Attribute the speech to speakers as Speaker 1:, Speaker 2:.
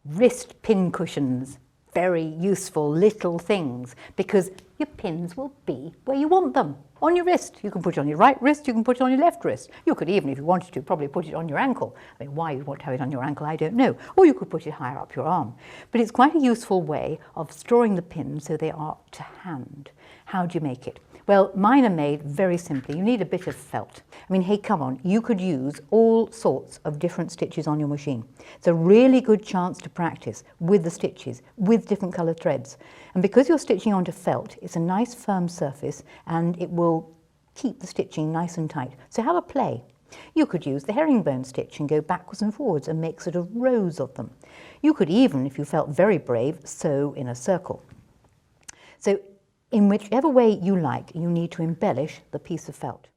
Speaker 1: Wrist pin cushions, very useful little things because your pins will be where you want them, on your wrist. You can put it on your right wrist, you can put it on your left wrist. You could even, if you wanted to, probably put it on your ankle. I mean, why you want to have it on your ankle, I don't know. Or you could put it higher up your arm. But it's quite a useful way of storing the pins so they are to hand. How do you make it? Well, mine are made very simply. You need a bit of felt. I mean, hey, come on, you could use all sorts of different stitches on your machine. It's a really good chance to practice with the stitches, with different coloured threads. And because you're stitching onto felt, it's a nice firm surface and it will keep the stitching nice and tight. So have a play. You could use the herringbone stitch and go backwards and forwards and make sort of rows of them. You could even, if you felt very brave, sew in a circle. So in whichever way you like, you need to embellish the piece of felt.